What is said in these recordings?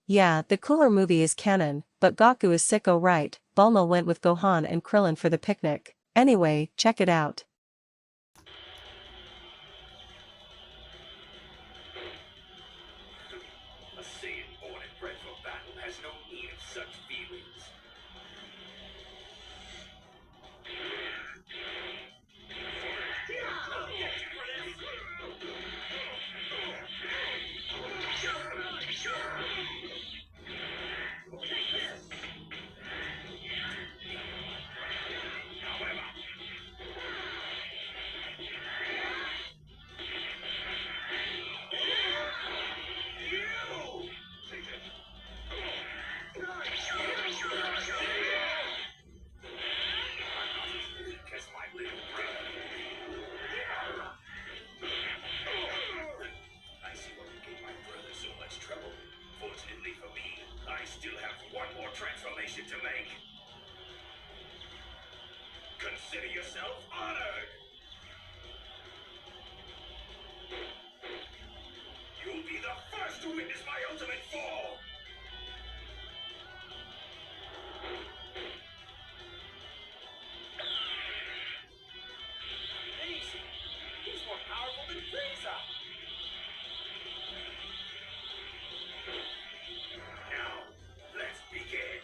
Yeah, the Cooler movie is canon, but Gaku is sicko right. Bulma went with Gohan and Krillin for the picnic. Anyway, check it out. A Saiyan born and bred for battle has no need of such feelings. Kiss my little brother. I see what gave my brother so much trouble. Fortunately for me, I still have one more transformation to make. Consider yourself honored! You'll be the first to witness my ultimate fall! Easy! He's more powerful than Frieza! Now, let's begin!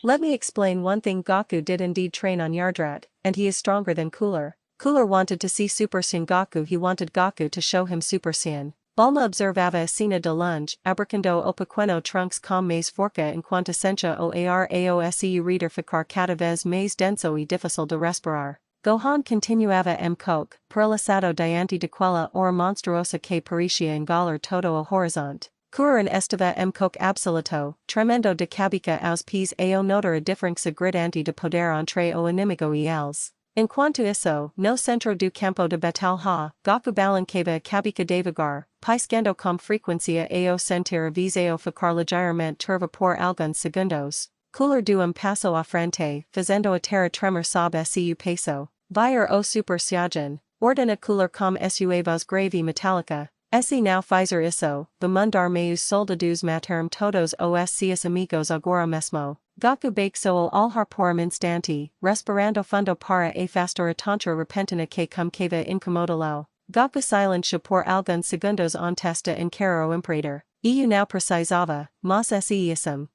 Let me explain one thing. Gaku did indeed train on Yardrat, and he is stronger than Cooler. Cooler wanted to see Super Saiyan Gaku. He wanted Gaku to show him Super Saiyan. Bulma observava Asina de lunge, abracando opaqueno trunks com mais forca en quintessencia o ar aoseu reader ficar cada vez mais denso e difícil de respirar. Gohan continuava coke, perlisado diante de quella ora monstruosa que parecia engolir todo o horizonte. Kurin estava coke absoluto, tremendo de cabica aos pés ao notar a diferença gritante de poder entre o inimigo e eles. Enquanto isso, no centro do campo de batalha, Gaku balançava a cabica devagar, piscando com frequência ao sentir a visão ficar ligeiramente turva por alguns segundos. Cooler do passo à frente, fazendo a terra tremor sob seu peso. Vir o Super Saiyajin, ordena Cooler com sua voz grave e metálica. Esse não fizer isso, vamos meus soldados matarem todos os seus amigos agora mesmo. Gaku baixou ao ar por instante, respirando fundo para afastar a tontura repentina que começava incomodá-lo. Gaku silenciou por alguns segundos en testa encarar o Imperador. Eu não precisava, mas esse isso.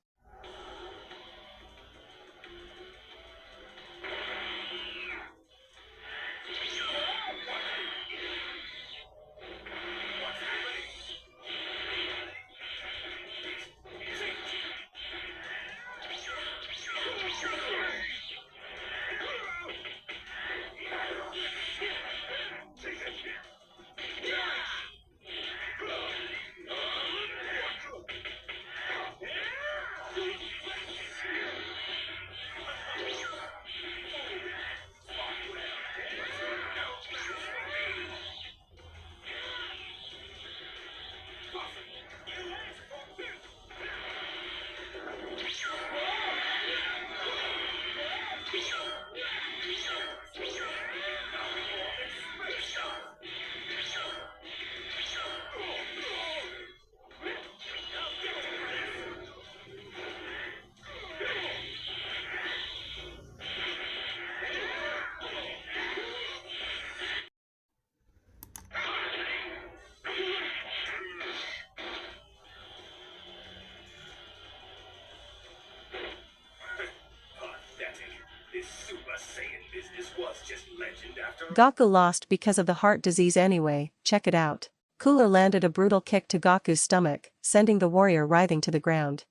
Gaku lost because of the heart disease anyway, check it out. Cooler landed a brutal kick to Gaku's stomach, sending the warrior writhing to the ground.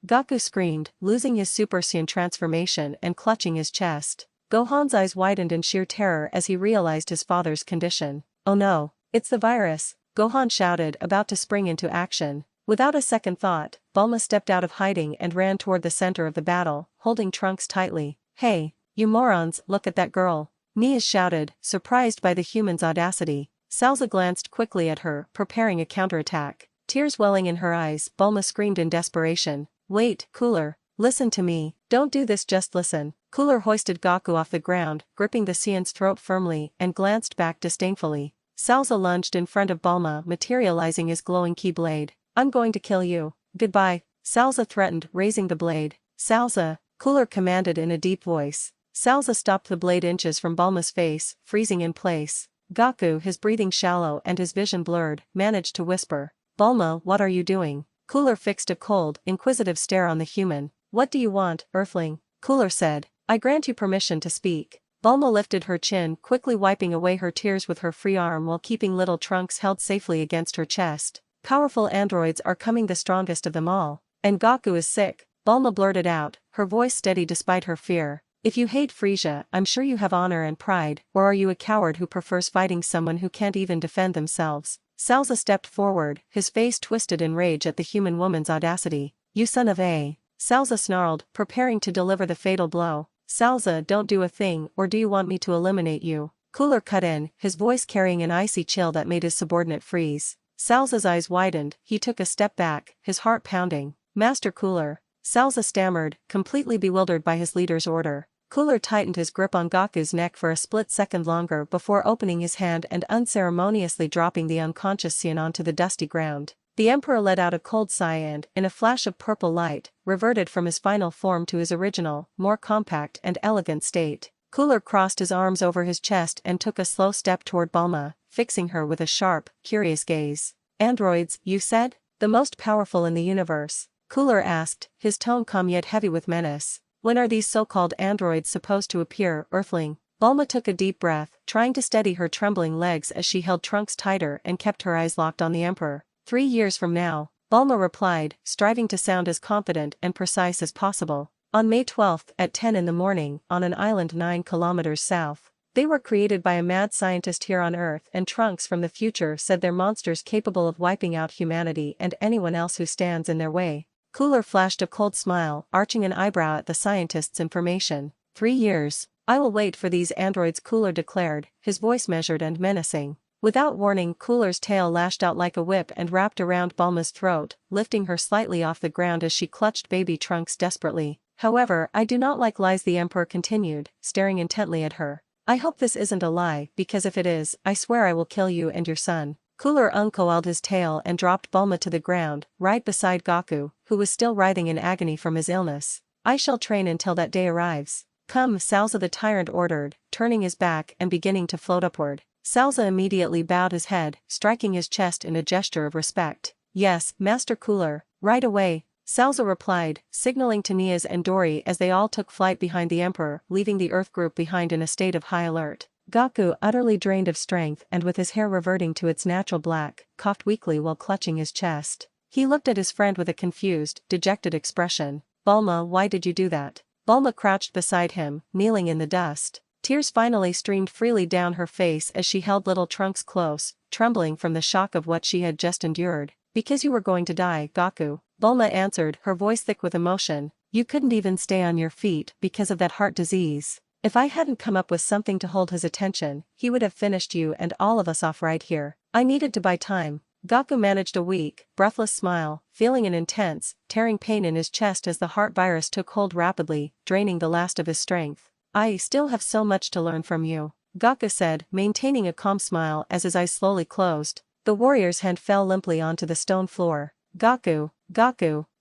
Gaku screamed, losing his Super Saiyan transformation and clutching his chest. Gohan's eyes widened in sheer terror as he realized his father's condition. Oh no, it's the virus, Gohan shouted, about to spring into action. Without a second thought, Bulma stepped out of hiding and ran toward the center of the battle, holding Trunks tightly. Hey, you morons, look at that girl. Nia shouted, surprised by the human's audacity. Salza glanced quickly at her, preparing a counterattack. Tears welling in her eyes, Bulma screamed in desperation. Wait, Cooler, listen to me, don't do this, just listen. Cooler hoisted Gaku off the ground, gripping the Saiyan's throat firmly, and glanced back disdainfully. Salza lunged in front of Bulma, materializing his glowing keyblade. I'm going to kill you. Goodbye, Salza threatened, raising the blade. Salza, Cooler commanded in a deep voice. Salza stopped the blade inches from Bulma's face, freezing in place. Gaku, his breathing shallow and his vision blurred, managed to whisper. Bulma, what are you doing? Cooler fixed a cold, inquisitive stare on the human. What do you want, Earthling? Cooler said. I grant you permission to speak. Bulma lifted her chin, quickly wiping away her tears with her free arm while keeping little Trunks held safely against her chest. Powerful androids are coming, the strongest of them all. And Gaku is sick, Bulma blurted out, her voice steady despite her fear. If you hate Frieza, I'm sure you have honor and pride, or are you a coward who prefers fighting someone who can't even defend themselves? Salza stepped forward, his face twisted in rage at the human woman's audacity. You son of a... Salza snarled, preparing to deliver the fatal blow. Salza, don't do a thing, or do you want me to eliminate you? Cooler cut in, his voice carrying an icy chill that made his subordinate freeze. Salza's eyes widened, he took a step back, his heart pounding. Master Cooler. Salza stammered, completely bewildered by his leader's order. Cooler tightened his grip on Gaku's neck for a split second longer before opening his hand and unceremoniously dropping the unconscious Saiyan onto the dusty ground. The Emperor let out a cold sigh and, in a flash of purple light, reverted from his final form to his original, more compact and elegant state. Cooler crossed his arms over his chest and took a slow step toward Bulma, fixing her with a sharp, curious gaze. Androids, you said? The most powerful in the universe? Cooler asked, his tone calm yet heavy with menace. When are these so-called androids supposed to appear, Earthling? Bulma took a deep breath, trying to steady her trembling legs as she held Trunks tighter and kept her eyes locked on the Emperor. 3 years from now, Bulma replied, striving to sound as confident and precise as possible. On May 12th at 10 in the morning, on an island 9 kilometers south. They were created by a mad scientist here on Earth, and Trunks from the future said they're monsters capable of wiping out humanity and anyone else who stands in their way. Cooler flashed a cold smile, arching an eyebrow at the scientist's information. 3 years. I will wait for these androids, Cooler declared, his voice measured and menacing. Without warning, Cooler's tail lashed out like a whip and wrapped around Bulma's throat, lifting her slightly off the ground as she clutched baby Trunks desperately. However, I do not like lies, the Emperor continued, staring intently at her. I hope this isn't a lie, because if it is, I swear I will kill you and your son. Cooler uncoiled his tail and dropped Bulma to the ground, right beside Gaku, who was still writhing in agony from his illness. I shall train until that day arrives. Come, Salza, the tyrant ordered, turning his back and beginning to float upward. Salza immediately bowed his head, striking his chest in a gesture of respect. Yes, Master Cooler, right away, Salza replied, signaling to Nias and Dori as they all took flight behind the Emperor, leaving the Earth group behind in a state of high alert. Gaku, utterly drained of strength and with his hair reverting to its natural black, coughed weakly while clutching his chest. He looked at his friend with a confused, dejected expression. Bulma, why did you do that? Bulma crouched beside him, kneeling in the dust. Tears finally streamed freely down her face as she held little Trunks close, trembling from the shock of what she had just endured. Because you were going to die, Gaku, Bulma answered, her voice thick with emotion. You couldn't even stay on your feet because of that heart disease. If I hadn't come up with something to hold his attention, he would have finished you and all of us off right here. I needed to buy time. Gaku managed a weak, breathless smile, feeling an intense, tearing pain in his chest as the heart virus took hold rapidly, draining the last of his strength. I still have so much to learn from you, Gaku said, maintaining a calm smile as his eyes slowly closed. The warrior's hand fell limply onto the stone floor. Gaku,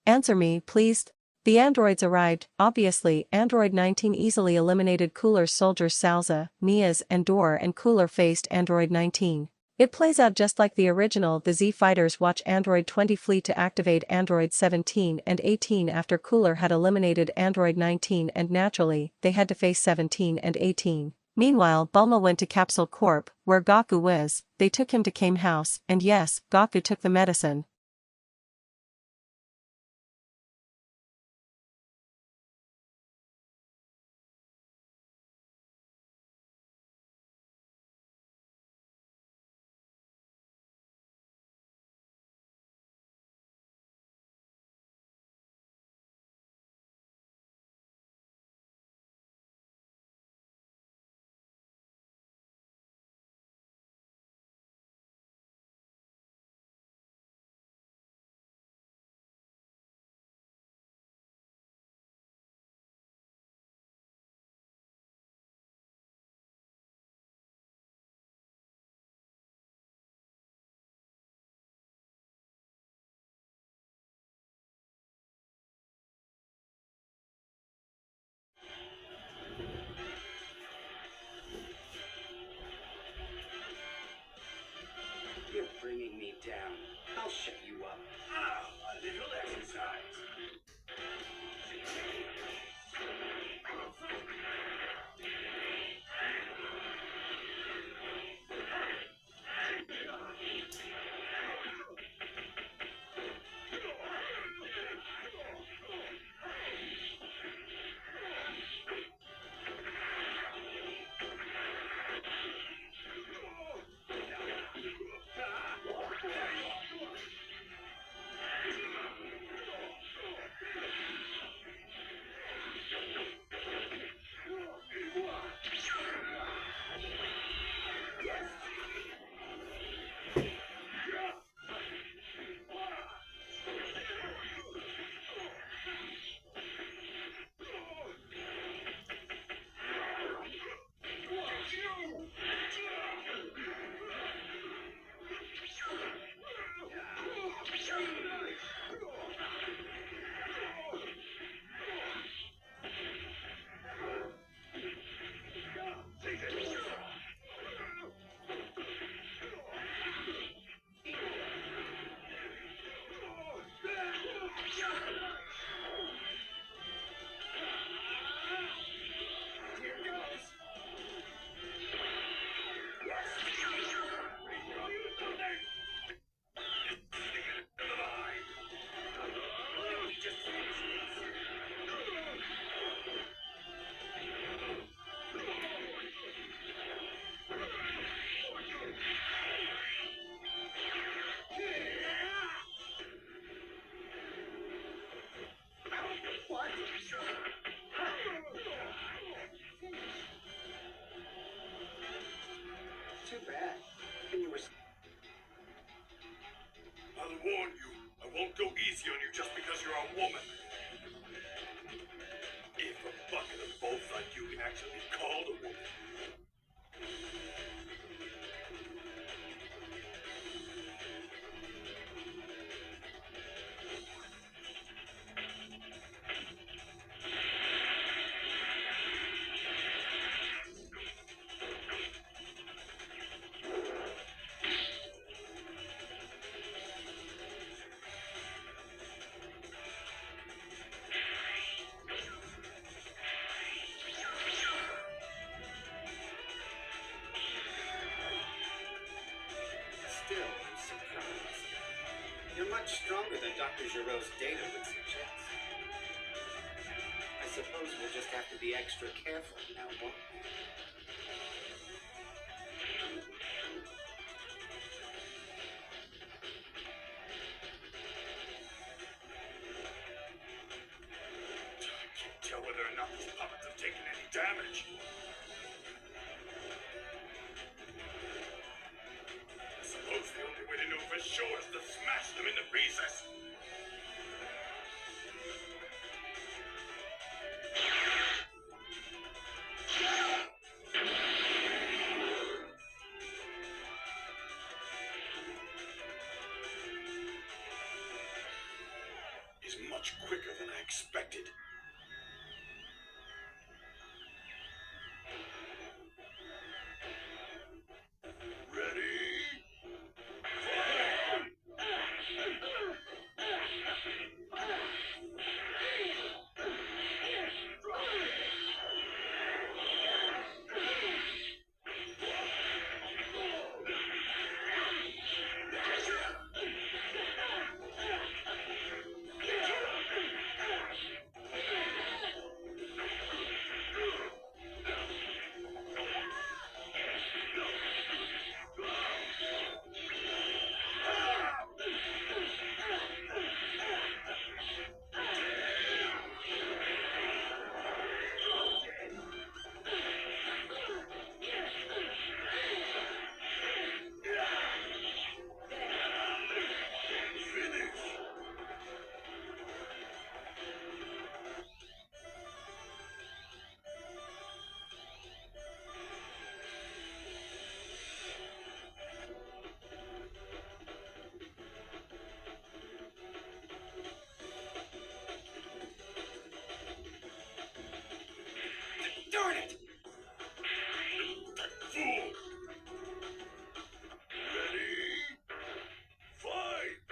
answer me, please. The androids arrived. Obviously, Android 19 easily eliminated Cooler's soldiers Salza, Nias and Dor, and Cooler faced Android 19. It plays out just like the original. The Z fighters watch Android 20 flee to activate Android 17 and 18 after Cooler had eliminated Android 19, and naturally, they had to face 17 and 18. Meanwhile, Bulma went to Capsule Corp, where Gaku was. They took him to Kame House, and yes, Gaku took the medicine. Too bad. And you were. I'll warn you, I won't go easy on you just because you're a woman. If a bucket of bolts like you can actually be called a woman. Still, I'm surprised. You're much stronger than Dr. Giroux's data would suggest. I suppose we'll just have to be extra careful now, won't we? I can't tell whether or not these puppets have taken any damage. I suppose the only way to know for sure is to smash them into pieces. Is much quicker than I expected. Ready? Darn it! That fool! Ready? Fight!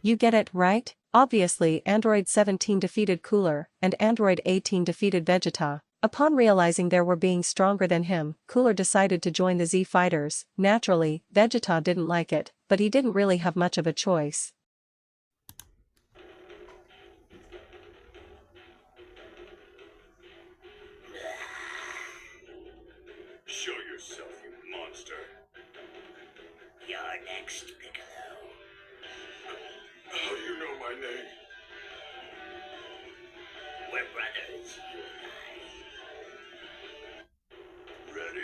You get it, right? Obviously, Android 17 defeated Cooler, and Android 18 defeated Vegeta. Upon realizing they were being stronger than him, Cooler decided to join the Z Fighters. Naturally, Vegeta didn't like it, but he didn't really have much of a choice. Show yourself, you monster. You're next, Piccolo. How do you know my name? We're brothers, you and Ready?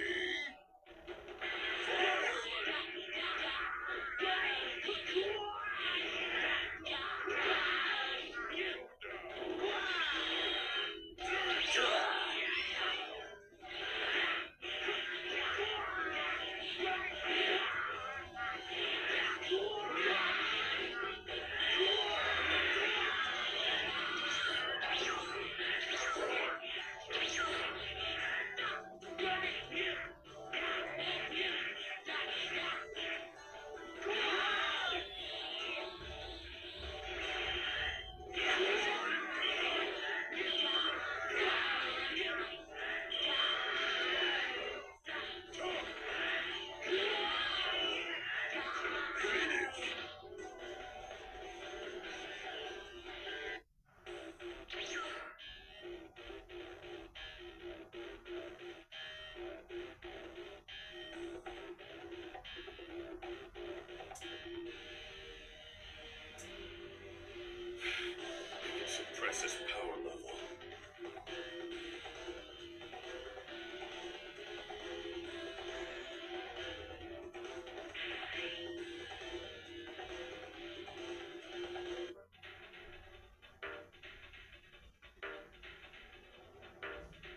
Suppress his power level.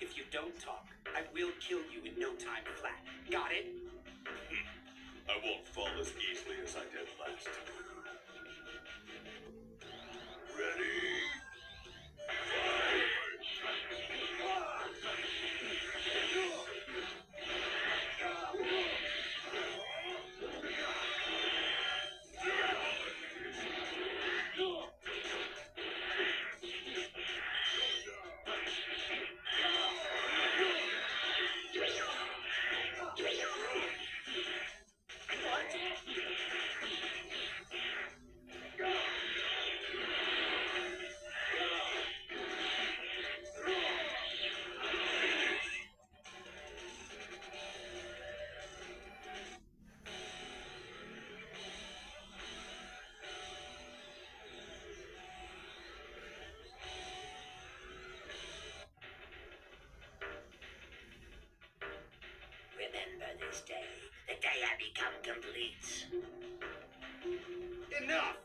If you don't talk, I will kill you in no time flat. Got it? I won't fall as easily as I did last. Ready? remember this day, the day I become complete. Enough!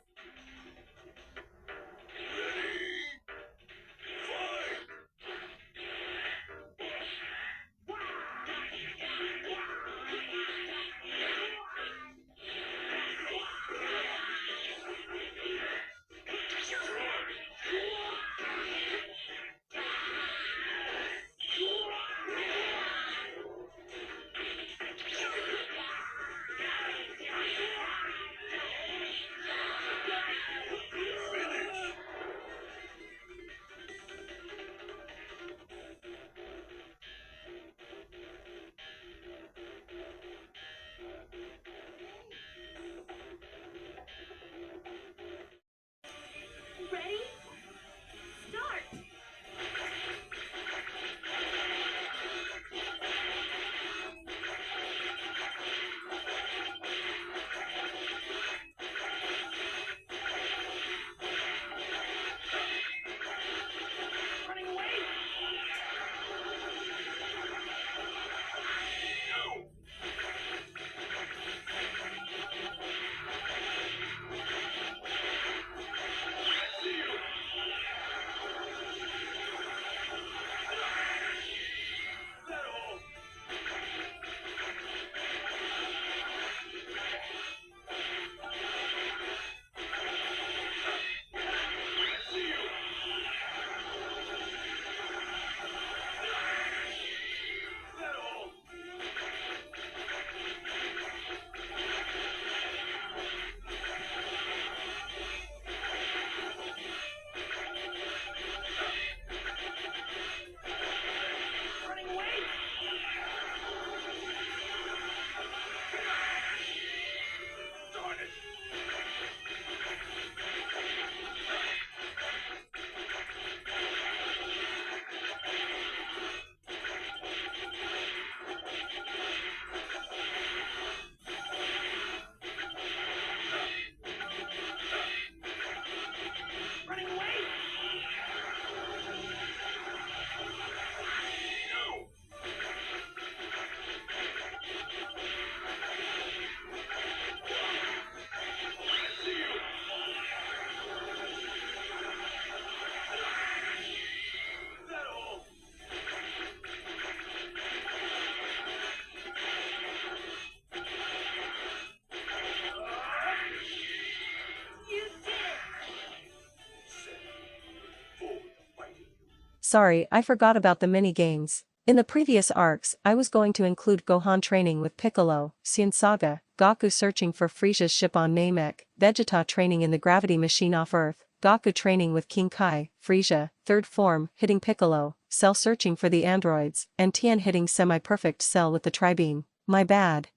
Sorry, I forgot about the mini-games. In the previous arcs, I was going to include Gohan training with Piccolo, Saiyan Saga, Goku searching for Frieza's ship on Namek, Vegeta training in the gravity machine off Earth, Goku training with King Kai, Frieza, third form, hitting Piccolo, Cell searching for the androids, and Tien hitting semi-perfect Cell with the tri-beam. My bad.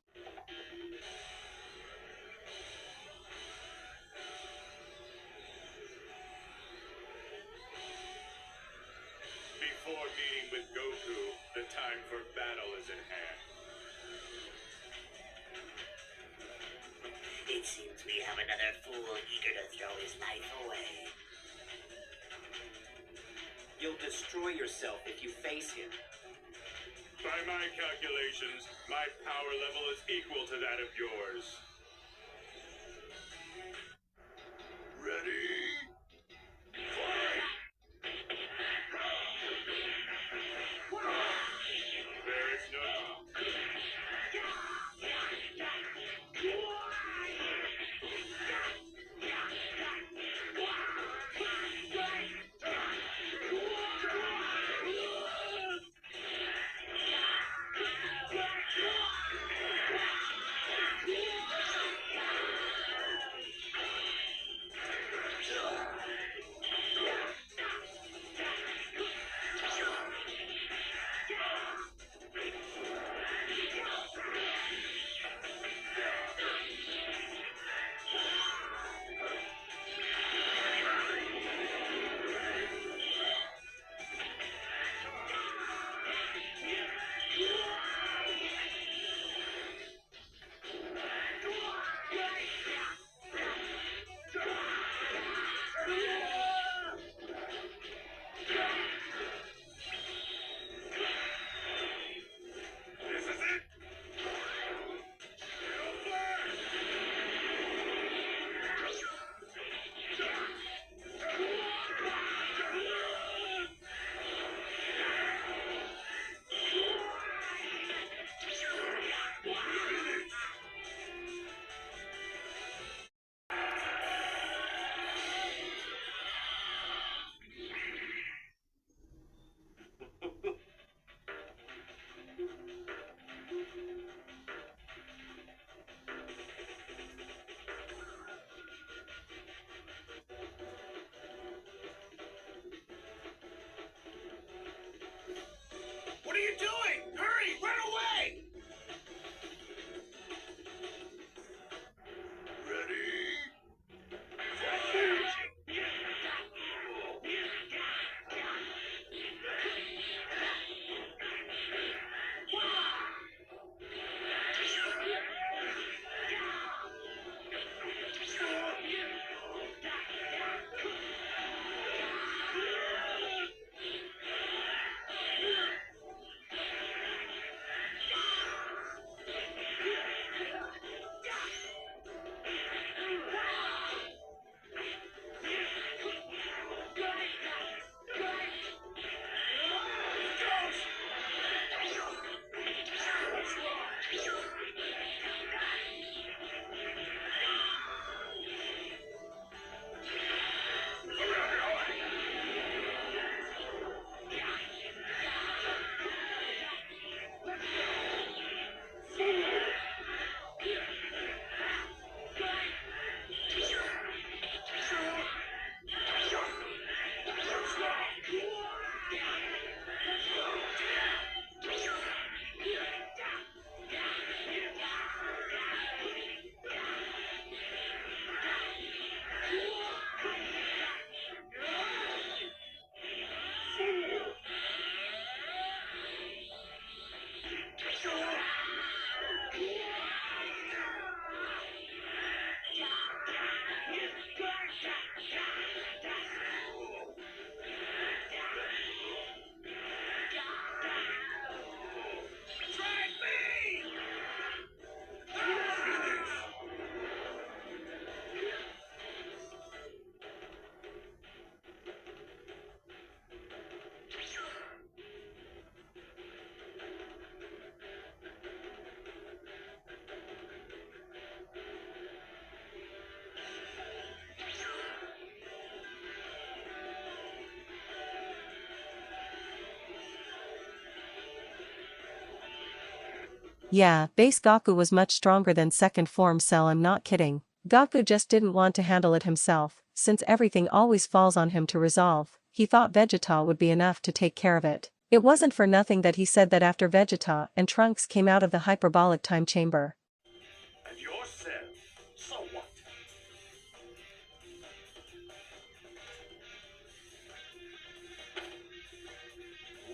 Before meeting with Goku, the time for battle is at hand. It seems we have another fool eager to throw his life away. You'll destroy yourself if you face him. By my calculations, my power level is equal to that of yours. Ready? Fight! There is no... Yeah, base Goku was much stronger than second form Cell, I'm not kidding. Goku just didn't want to handle it himself, since everything always falls on him to resolve. He thought Vegeta would be enough to take care of it. It wasn't for nothing that he said that after Vegeta and Trunks came out of the hyperbolic time chamber. And you're Cell. So what?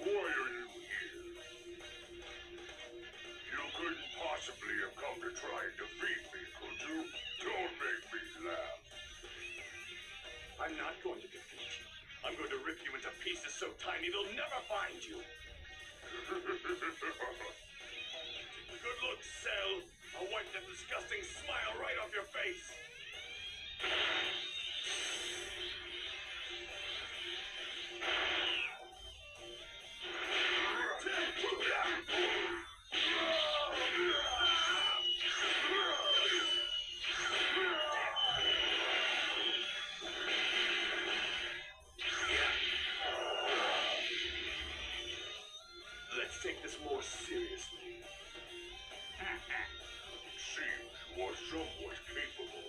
Why are you here? You couldn't possibly have come to try and defeat me, could you? Don't make me laugh. I'm not going to defeat you. I'm going to rip you into pieces so tiny they'll never find you. Good luck, Cell. I'll wipe that disgusting smile right off your face. Let's take this more seriously. Seems you are somewhat capable.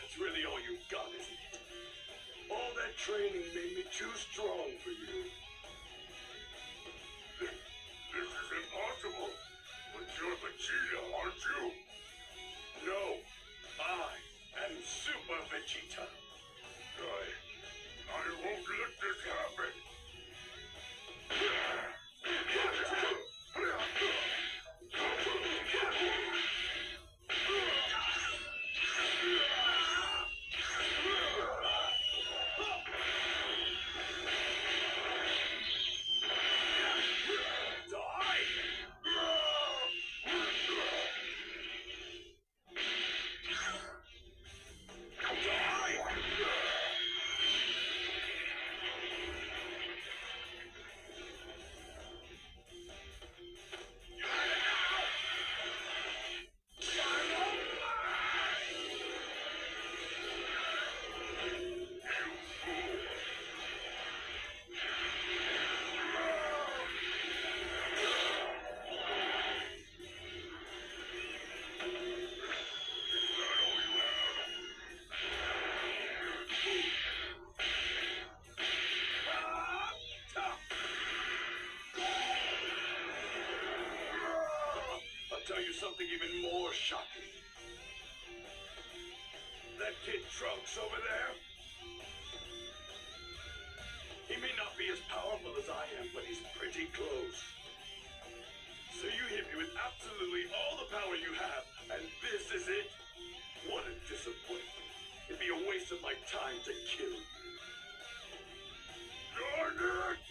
That's really all you got, isn't it? All that training made me too strong for you. This is impossible. But you're Vegeta, aren't you? No, I am Super Vegeta. I won't let this happen. Tell you something even more shocking. That kid Trunks over there, he may not be as powerful as I am, but he's pretty close. So you hit me with absolutely all the power you have, and this is it? What a disappointment. It'd be a waste of my time to kill you. Darn it!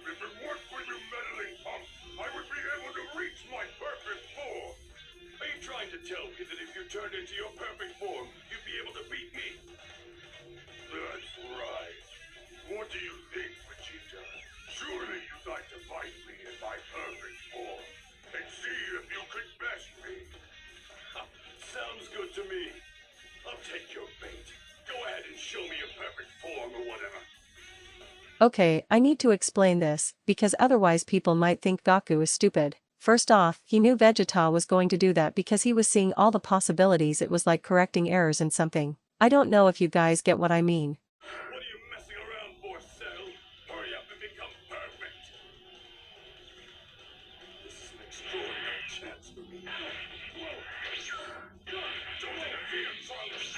If it weren't for you meddling punk, I would be able to reach my perfect form. Are you trying to tell me that if you turned into your perfect form, you'd be able to beat me? That's right. What do you think, Vegeta? Surely you'd like to fight me in my perfect form and see if you could best me. Sounds good to me. I'll take your bait. Go ahead and show me your perfect form or whatever. Okay, I need to explain this, because otherwise people might think Goku is stupid. First off, he knew Vegeta was going to do that because he was seeing all the possibilities. It was like correcting errors in something. I don't know if you guys get what I mean. What are you messing around for, Cell? Hurry up and become perfect. This is an extraordinary chance for me. Whoa. Don't interfere, Trunks.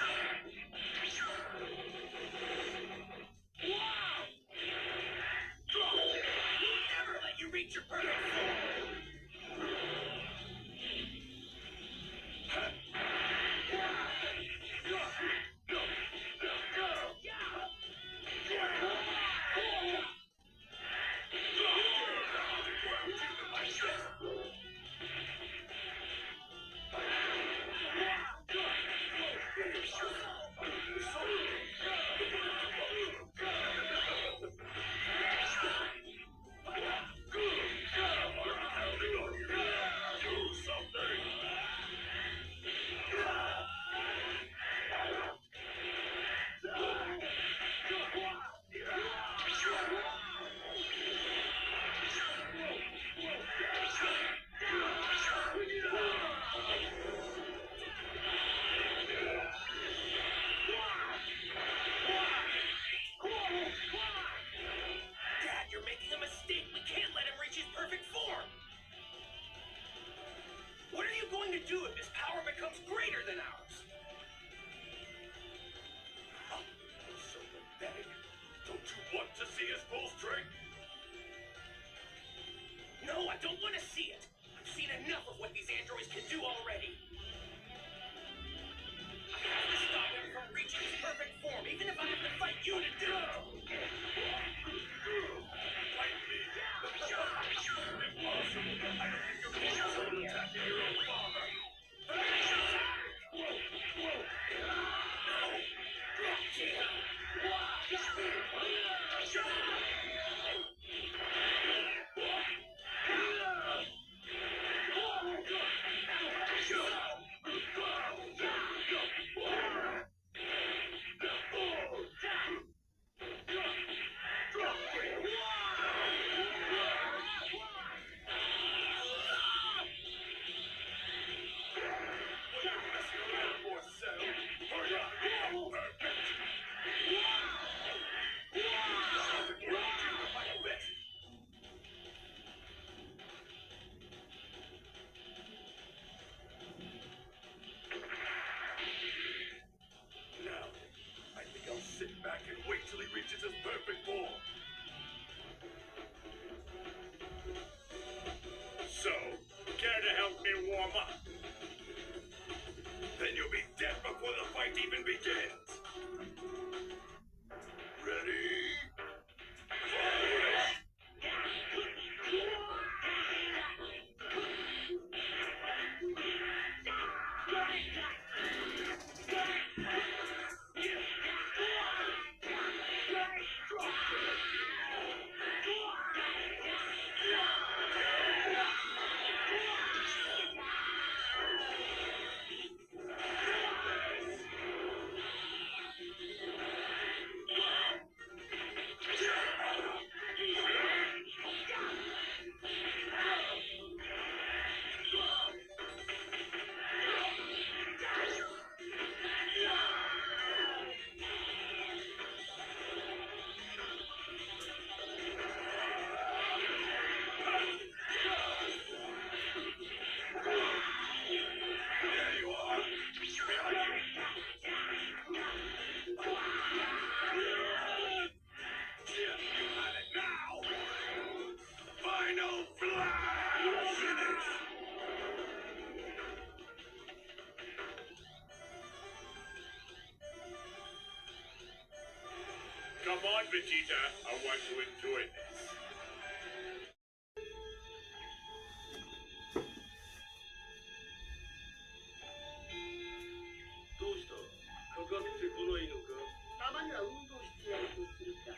see it. I've seen enough of what these androids can do already. I have to stop him from reaching his perfect form, even if I have to fight you to do it. Fight me! Impossible! I don't think you're capable of attacking your own father! Sit back and wait till he reaches his perfect form. So, care to help me warm up? Then you'll be dead before the fight even begins. Ready? Fight! Come on, Vegeta. I want to enjoy this. どうした？かかってこないのか？たまには運動してやるとするか。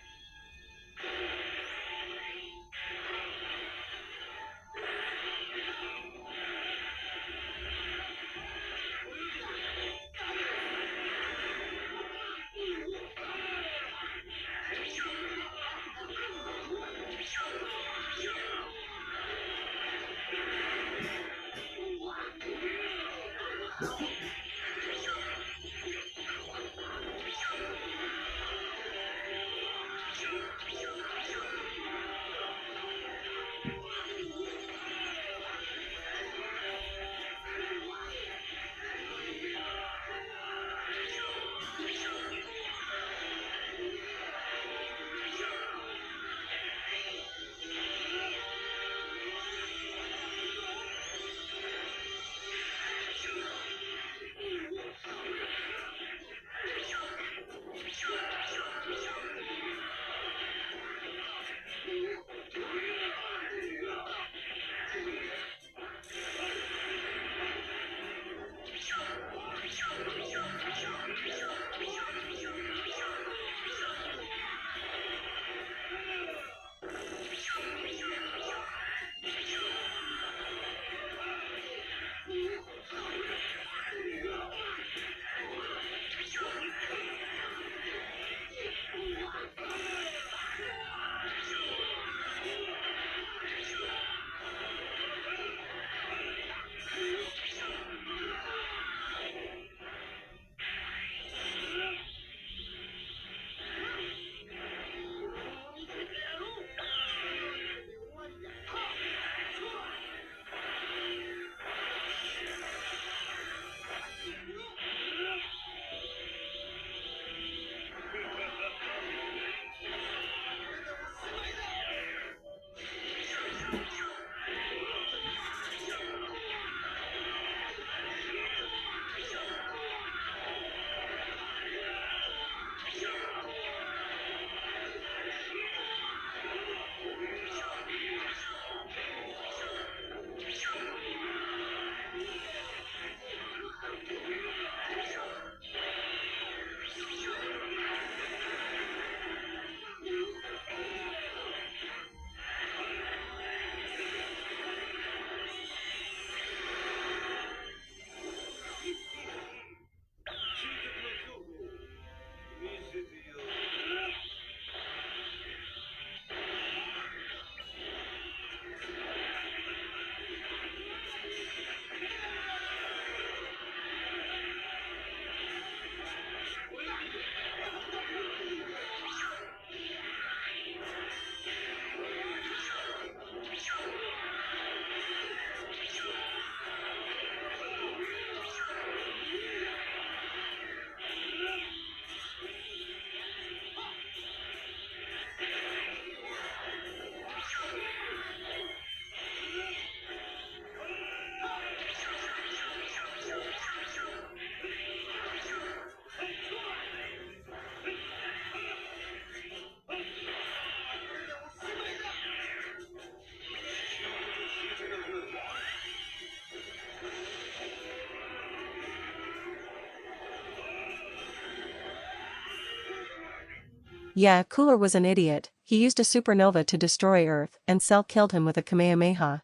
Yeah, Cooler was an idiot. He used a supernova to destroy Earth, and Cell killed him with a Kamehameha.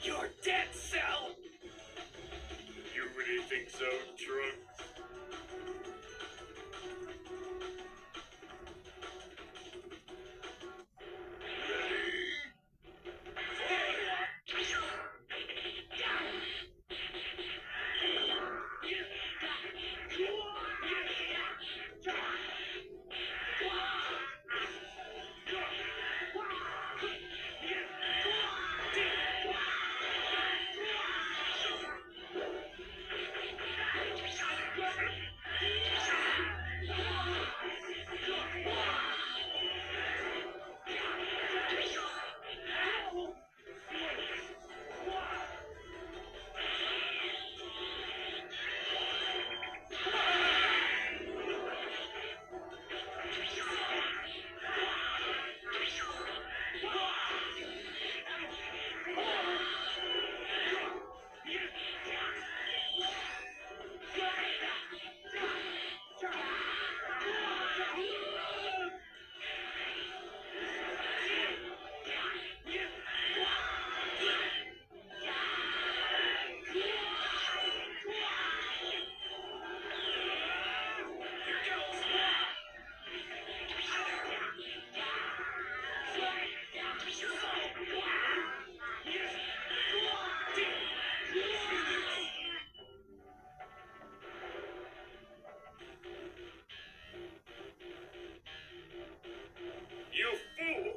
You're dead, Cell! You really think so, Trunks? You fool!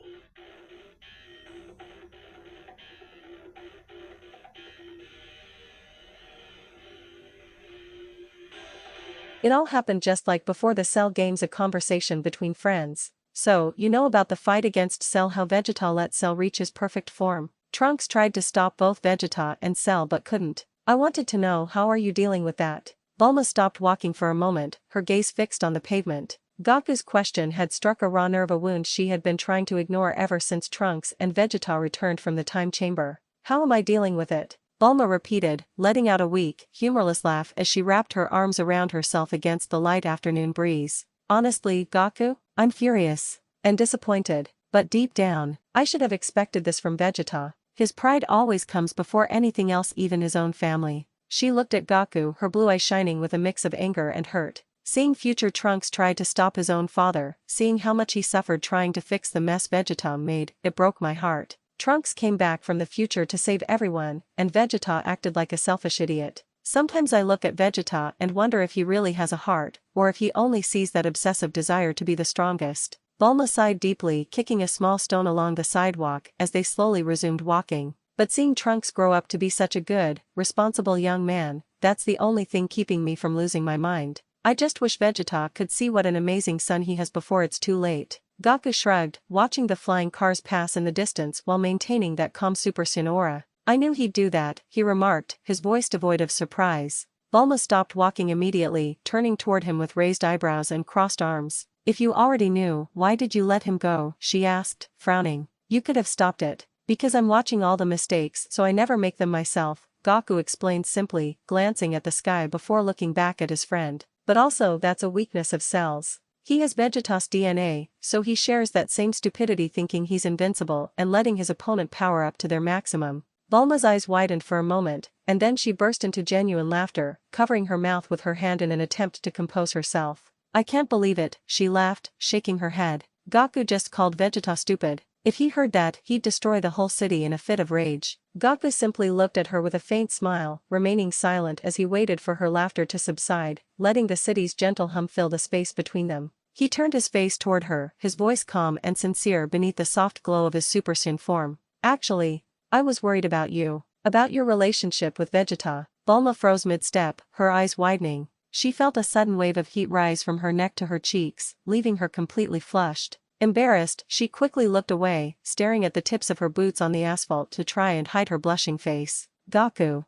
It all happened just like before the Cell games, a conversation between friends. So, you know about the fight against Cell, how Vegeta let Cell reach his perfect form. Trunks tried to stop both Vegeta and Cell but couldn't. I wanted to know, how are you dealing with that? Bulma stopped walking for a moment, her gaze fixed on the pavement. Goku's question had struck a raw nerve, a wound she had been trying to ignore ever since Trunks and Vegeta returned from the time chamber. How am I dealing with it? Bulma repeated, letting out a weak, humorless laugh as she wrapped her arms around herself against the light afternoon breeze. Honestly, Goku, I'm furious and disappointed, but deep down, I should have expected this from Vegeta. His pride always comes before anything else, even his own family. She looked at Goku, her blue eyes shining with a mix of anger and hurt. Seeing future Trunks try to stop his own father, seeing how much he suffered trying to fix the mess Vegeta made, it broke my heart. Trunks came back from the future to save everyone, and Vegeta acted like a selfish idiot. Sometimes I look at Vegeta and wonder if he really has a heart, or if he only sees that obsessive desire to be the strongest. Bulma sighed deeply, kicking a small stone along the sidewalk as they slowly resumed walking. But seeing Trunks grow up to be such a good, responsible young man, that's the only thing keeping me from losing my mind. I just wish Vegeta could see what an amazing son he has before it's too late. Goku shrugged, watching the flying cars pass in the distance while maintaining that calm Super Saiyan aura. I knew he'd do that, he remarked, his voice devoid of surprise. Bulma stopped walking immediately, turning toward him with raised eyebrows and crossed arms. If you already knew, why did you let him go? She asked, frowning. You could have stopped it. Because I'm watching all the mistakes, so I never make them myself, Goku explained simply, glancing at the sky before looking back at his friend. But also, that's a weakness of Cell's. He has Vegeta's DNA, so he shares that same stupidity, thinking he's invincible and letting his opponent power up to their maximum. Bulma's eyes widened for a moment, and then she burst into genuine laughter, covering her mouth with her hand in an attempt to compose herself. I can't believe it, she laughed, shaking her head. Goku just called Vegeta stupid. If he heard that, he'd destroy the whole city in a fit of rage. Goku simply looked at her with a faint smile, remaining silent as he waited for her laughter to subside, letting the city's gentle hum fill the space between them. He turned his face toward her, his voice calm and sincere beneath the soft glow of his Super Saiyan form. Actually, I was worried about you. About your relationship with Vegeta. Bulma froze mid-step, her eyes widening. She felt a sudden wave of heat rise from her neck to her cheeks, leaving her completely flushed. Embarrassed, she quickly looked away, staring at the tips of her boots on the asphalt to try and hide her blushing face. Goku,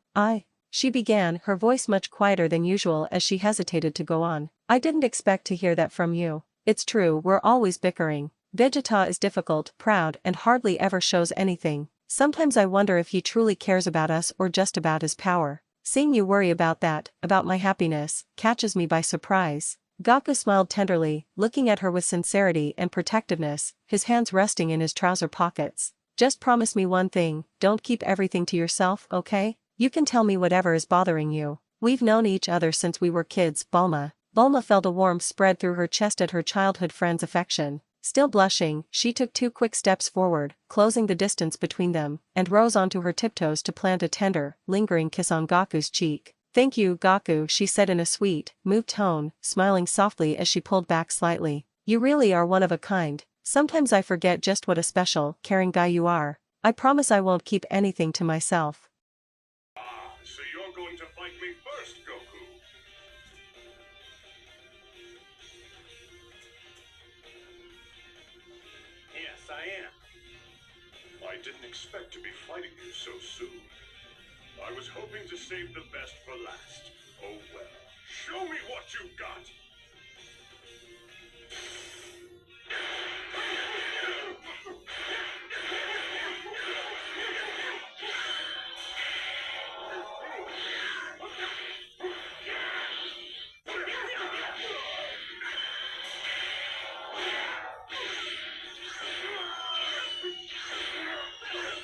she began, her voice much quieter than usual as she hesitated to go on. I didn't expect to hear that from you. It's true, we're always bickering. Vegeta is difficult, proud, and hardly ever shows anything. Sometimes I wonder if he truly cares about us or just about his power. Seeing you worry about that, about my happiness, catches me by surprise. Goku smiled tenderly, looking at her with sincerity and protectiveness, his hands resting in his trouser pockets. Just promise me one thing, don't keep everything to yourself, okay? You can tell me whatever is bothering you. We've known each other since we were kids, Bulma. Bulma felt a warmth spread through her chest at her childhood friend's affection. Still blushing, she took 2 quick steps forward, closing the distance between them, and rose onto her tiptoes to plant a tender, lingering kiss on Gaku's cheek. "Thank you, Gaku," she said in a sweet, moved tone, smiling softly as she pulled back slightly. "You really are one of a kind. Sometimes I forget just what a special, caring guy you are. I promise I won't keep anything to myself." Ah, so you're going to fight me first, Goku. Yes, I am. I didn't expect to be fighting you so soon. I was hoping to save the best for last. Oh well. Show me what you got!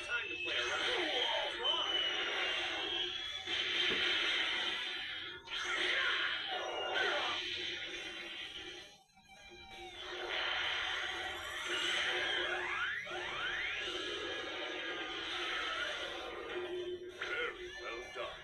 Time to play around. What's wrong? Very well done.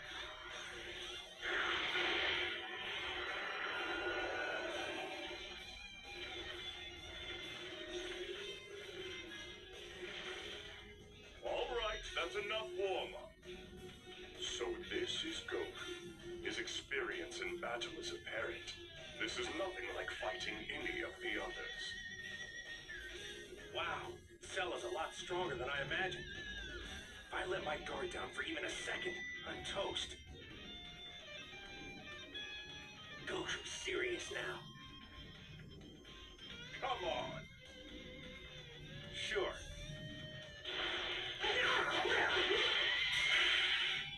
All right, that's enough warm-up. So this is Goku. His experience in battle is apparent. This is nothing like fighting any of the others. Wow, Cell is a lot stronger than I imagined. If I let my guard down for even a second, I'm toast. Goku's serious now. Come on! Sure. Time to play.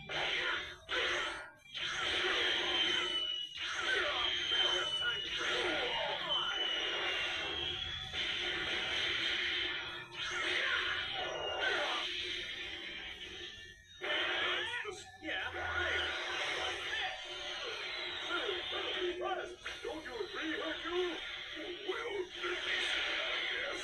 Come on. Yeah. Don't you agree, Goku? Well, at least, I guess. There is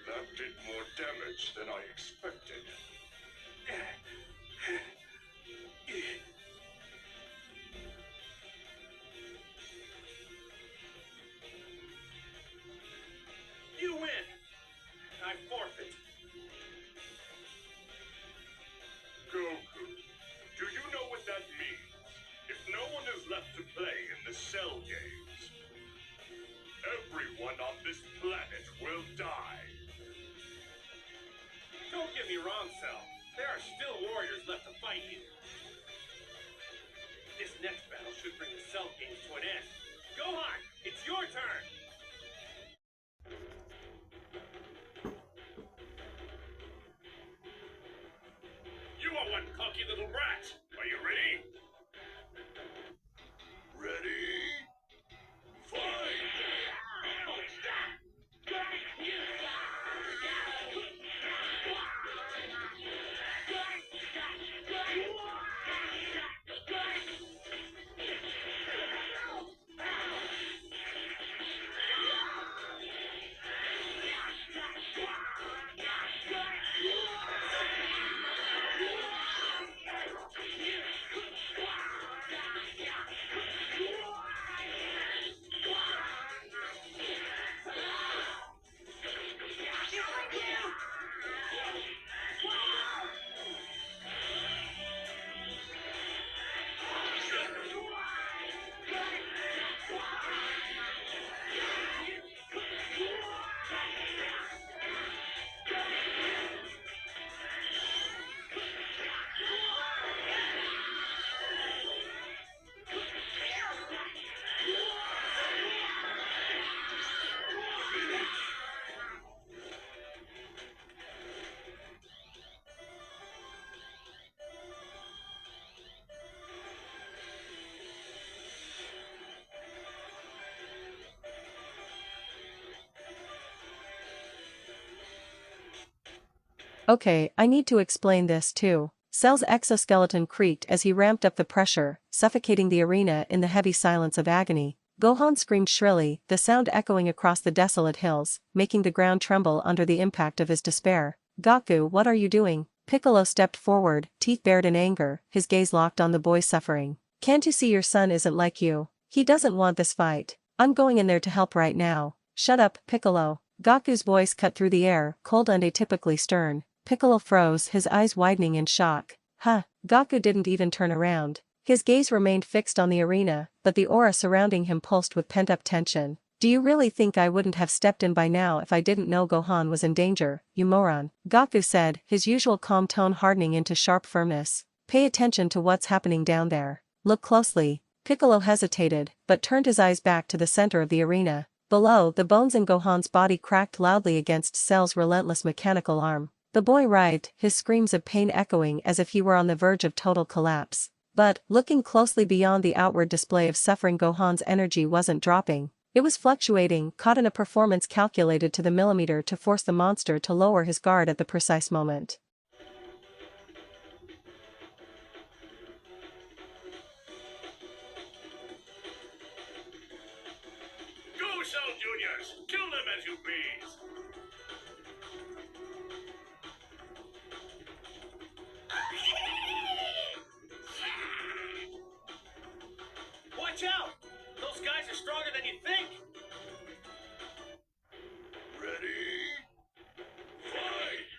That did more damage than I expected. You win. I forfeit. Goku, do you know what that means? If no one is left to play in the Cell games, everyone on this planet will die. Don't get me wrong, Cell. There are still warriors left to fight you. This next battle should bring the Cell games to an end. Gohan, it's your turn. You are one cocky little brat. Are you ready? Ready? Fight! Okay, I need to explain this too. Cell's exoskeleton creaked as he ramped up the pressure, suffocating the arena in the heavy silence of agony. Gohan screamed shrilly, the sound echoing across the desolate hills, making the ground tremble under the impact of his despair. Goku, what are you doing? Piccolo stepped forward, teeth bared in anger, his gaze locked on the boy's suffering. Can't you see your son isn't like you? He doesn't want this fight. I'm going in there to help right now. Shut up, Piccolo. Goku's voice cut through the air, cold and atypically stern. Piccolo froze, his eyes widening in shock. Huh. Goku didn't even turn around. His gaze remained fixed on the arena, but the aura surrounding him pulsed with pent-up tension. Do you really think I wouldn't have stepped in by now if I didn't know Gohan was in danger, you moron? Goku said, his usual calm tone hardening into sharp firmness. Pay attention to what's happening down there. Look closely. Piccolo hesitated, but turned his eyes back to the center of the arena. Below, the bones in Gohan's body cracked loudly against Cell's relentless mechanical arm. The boy writhed, his screams of pain echoing as if he were on the verge of total collapse. But, looking closely beyond the outward display of suffering, Gohan's energy wasn't dropping. It was fluctuating, caught in a performance calculated to the millimeter to force the monster to lower his guard at the precise moment. Go, Cell Juniors! Kill them as you please! Watch out! Those guys are stronger than you think! Ready? Fight!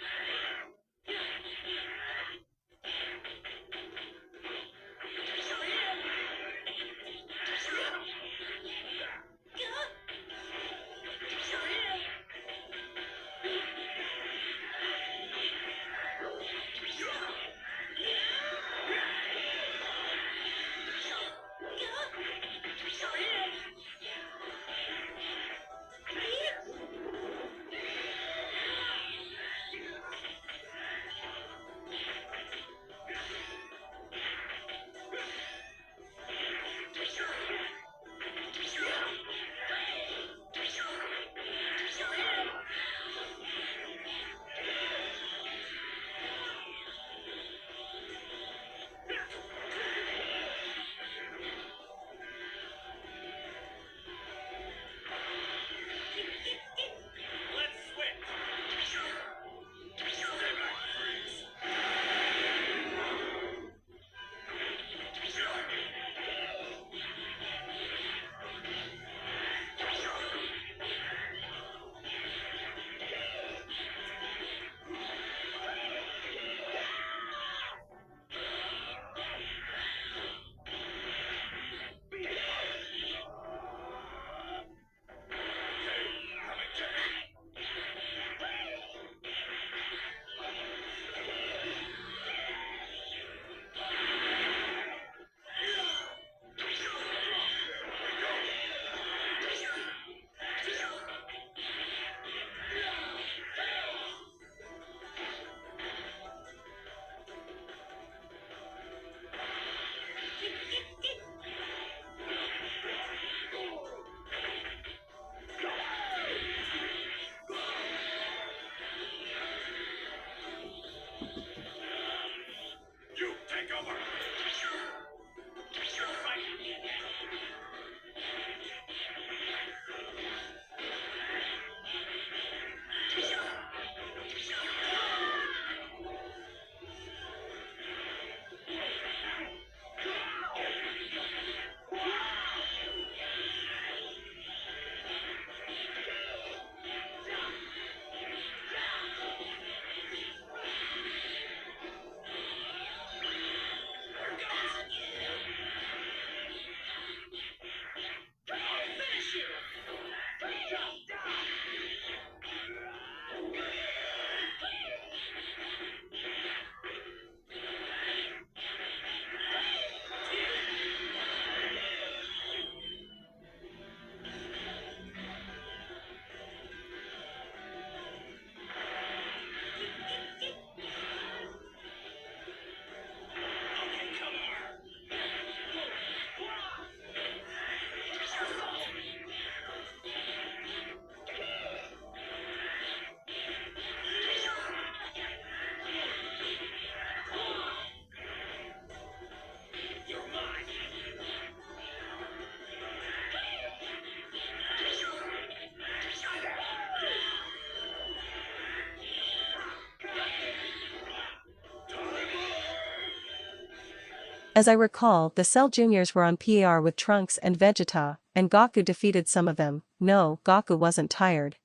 As I recall, the Cell Juniors were on PAR with Trunks and Vegeta, and Goku defeated some of them. No, Goku wasn't tired.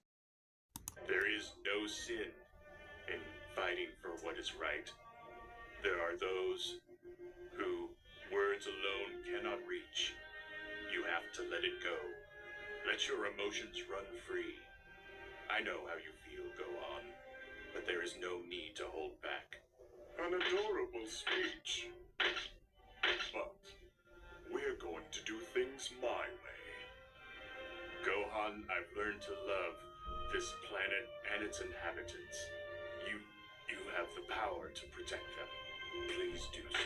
There is no sin in fighting for what is right. There are those who words alone cannot reach. You have to let it go. Let your emotions run free. I know how you feel, Gohan, but there is no need to hold back. An adorable speech. But we're going to do things my way. Gohan, I've learned to love this planet and its inhabitants. You have the power to protect them. Please do so.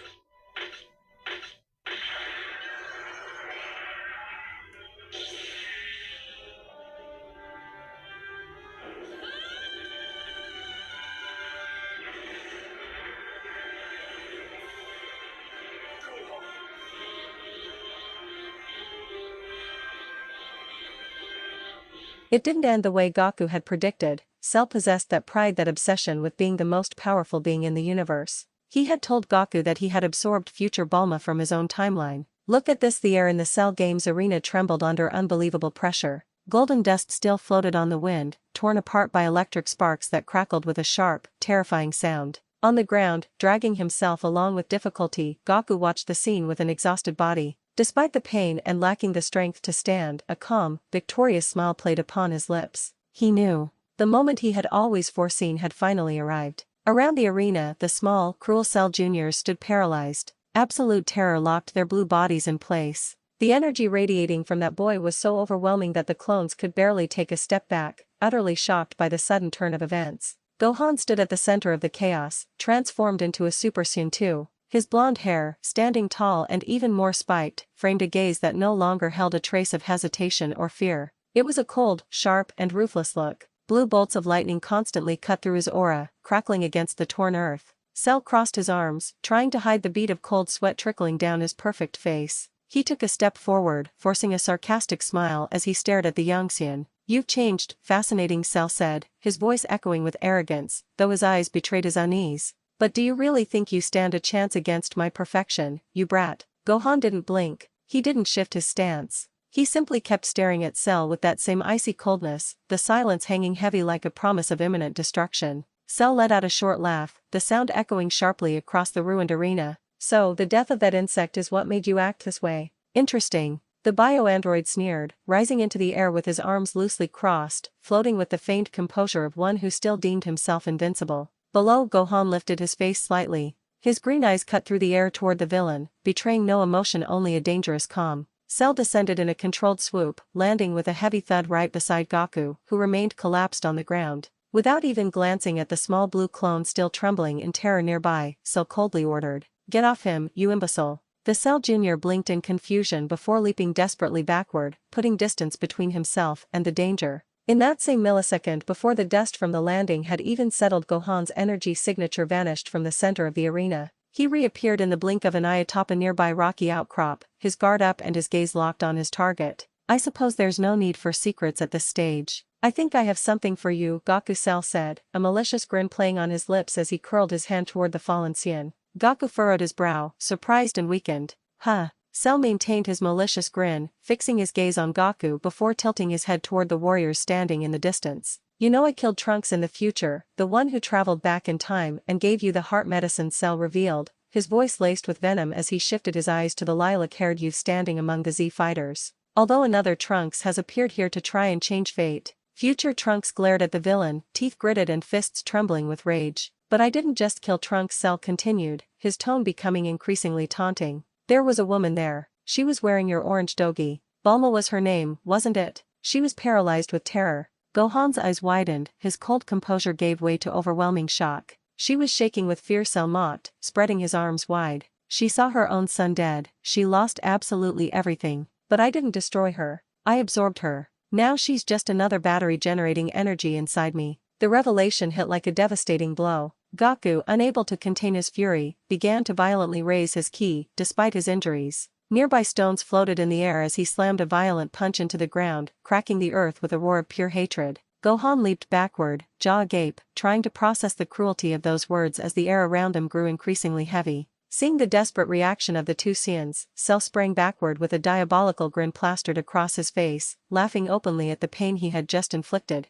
It didn't end the way Goku had predicted. Cell possessed that pride, that obsession with being the most powerful being in the universe. He had told Goku that he had absorbed future Bulma from his own timeline. Look at this, the air in the Cell Games arena trembled under unbelievable pressure. Golden dust still floated on the wind, torn apart by electric sparks that crackled with a sharp, terrifying sound. On the ground, dragging himself along with difficulty, Goku watched the scene with an exhausted body. Despite the pain and lacking the strength to stand, a calm, victorious smile played upon his lips. He knew. The moment he had always foreseen had finally arrived. Around the arena, the small, cruel Cell Juniors stood paralyzed. Absolute terror locked their blue bodies in place. The energy radiating from that boy was so overwhelming that the clones could barely take a step back, utterly shocked by the sudden turn of events. Gohan stood at the center of the chaos, transformed into a Super Saiyan 2. His blonde hair, standing tall and even more spiked, framed a gaze that no longer held a trace of hesitation or fear. It was a cold, sharp, and ruthless look. Blue bolts of lightning constantly cut through his aura, crackling against the torn earth. Cell crossed his arms, trying to hide the bead of cold sweat trickling down his perfect face. He took a step forward, forcing a sarcastic smile as he stared at the young Saiyan. "You've changed, fascinating," Cell said, his voice echoing with arrogance, though his eyes betrayed his unease. "But do you really think you stand a chance against my perfection, you brat?" Gohan didn't blink. He didn't shift his stance. He simply kept staring at Cell with that same icy coldness, the silence hanging heavy like a promise of imminent destruction. Cell let out a short laugh, the sound echoing sharply across the ruined arena. "So, the death of that insect is what made you act this way? Interesting." The bio-android sneered, rising into the air with his arms loosely crossed, floating with the faint composure of one who still deemed himself invincible. Below, Gohan lifted his face slightly. His green eyes cut through the air toward the villain, betraying no emotion, only a dangerous calm. Cell descended in a controlled swoop, landing with a heavy thud right beside Goku, who remained collapsed on the ground. Without even glancing at the small blue clone still trembling in terror nearby, Cell coldly ordered, "Get off him, you imbecile." The Cell Jr. blinked in confusion before leaping desperately backward, putting distance between himself and the danger. In that same millisecond before the dust from the landing had even settled, Gohan's energy signature vanished from the center of the arena. He reappeared in the blink of an eye atop a nearby rocky outcrop, his guard up and his gaze locked on his target. "I suppose there's no need for secrets at this stage. I think I have something for you," Goku Cell said, a malicious grin playing on his lips as he curled his hand toward the fallen Saiyan. Goku furrowed his brow, surprised and weakened. "Huh." Cell maintained his malicious grin, fixing his gaze on Goku before tilting his head toward the warriors standing in the distance. "You know I killed Trunks in the future, the one who traveled back in time and gave you the heart medicine," Cell revealed, his voice laced with venom as he shifted his eyes to the lilac-haired youth standing among the Z fighters. "Although another Trunks has appeared here to try and change fate." Future Trunks glared at the villain, teeth gritted and fists trembling with rage. "But I didn't just kill Trunks," Cell continued, his tone becoming increasingly taunting. "There was a woman there. She was wearing your orange dogi. Bulma was her name, wasn't it? She was paralyzed with terror." Gohan's eyes widened, his cold composure gave way to overwhelming shock. "She was shaking with fear," Cell mocked, spreading his arms wide. "She saw her own son dead, she lost absolutely everything. But I didn't destroy her. I absorbed her. Now she's just another battery generating energy inside me." The revelation hit like a devastating blow. Goku, unable to contain his fury, began to violently raise his ki, despite his injuries. Nearby stones floated in the air as he slammed a violent punch into the ground, cracking the earth with a roar of pure hatred. Gohan leaped backward, jaw agape, trying to process the cruelty of those words as the air around him grew increasingly heavy. Seeing the desperate reaction of the two Saiyans, Cell sprang backward with a diabolical grin plastered across his face, laughing openly at the pain he had just inflicted.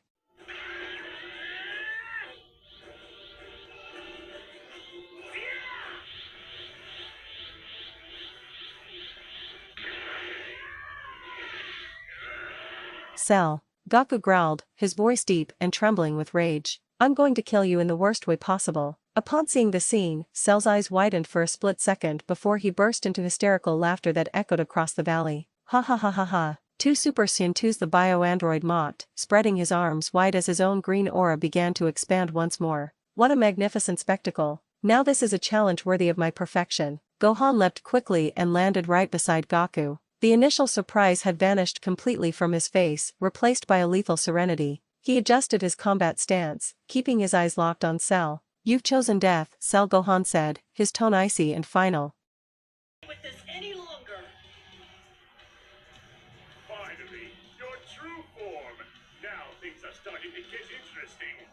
Cell. Goku growled, his voice deep and trembling with rage. I'm going to kill you in the worst way possible. Upon seeing the scene, Cell's eyes widened for a split second before he burst into hysterical laughter that echoed across the valley. Ha ha ha ha ha. Two Super Saiyan 2's the bio-android mocked, spreading his arms wide as his own green aura began to expand once more. What a magnificent spectacle. Now this is a challenge worthy of my perfection. Gohan leapt quickly and landed right beside Goku. The initial surprise had vanished completely from his face, replaced by a lethal serenity. He adjusted his combat stance, keeping his eyes locked on Cell. You've chosen death, Cell, Gohan said, his tone icy and final. With this any longer. Finally, your true form. Now things are starting to get interesting.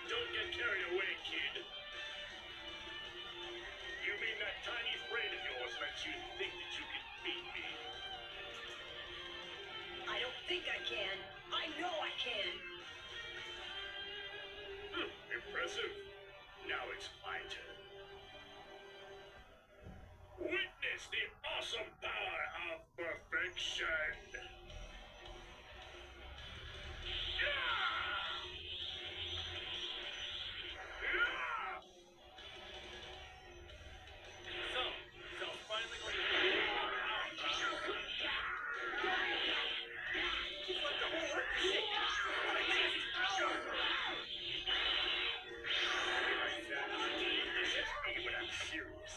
Don't get carried away, kid. You mean that tiny brain of yours lets you think that you can beat me? I don't think I can. I know I can. Impressive. Now it's my turn. Witness the awesome power of perfection. Cell's finally going to When I'm serious.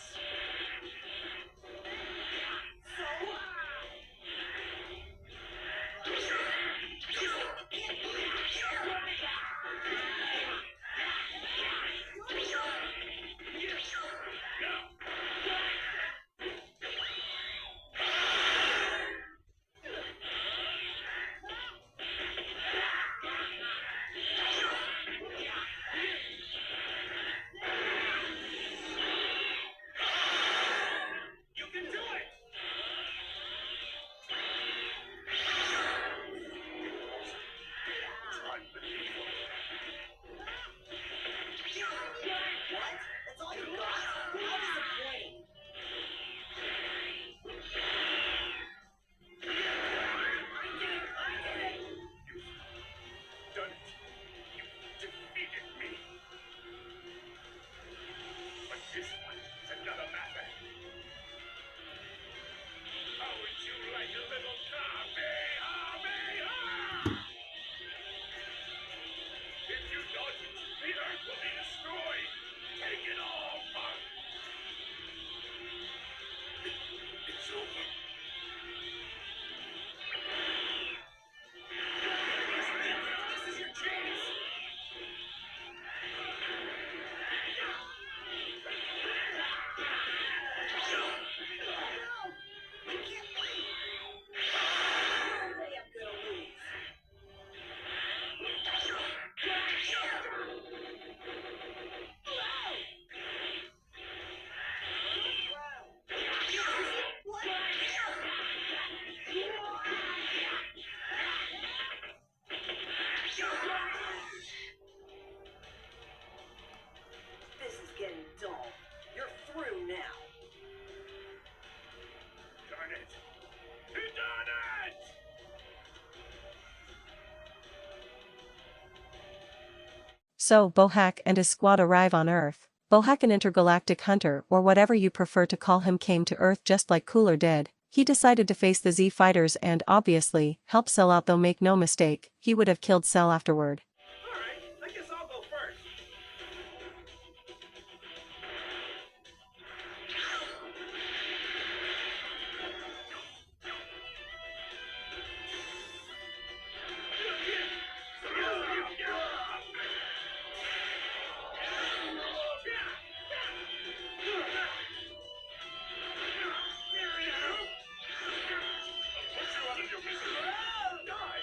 You can do it! What? That's all you got? How disappointing. Done it. You defeated me. But this one is another matter. How would you like a little Kamehameha? If you dodge it, the Earth will be destroyed. Take it all, punk. It's over. This is your chance! So Bohack and his squad arrive on Earth. Bohack, an intergalactic hunter or whatever you prefer to call him, came to Earth just like Cooler did. He decided to face the Z fighters and, obviously, help Cell out, though make no mistake, he would have killed Cell afterward. Alright, I guess I'll go first. Push you out of your misery. Die!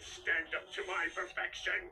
stand up to my perfection.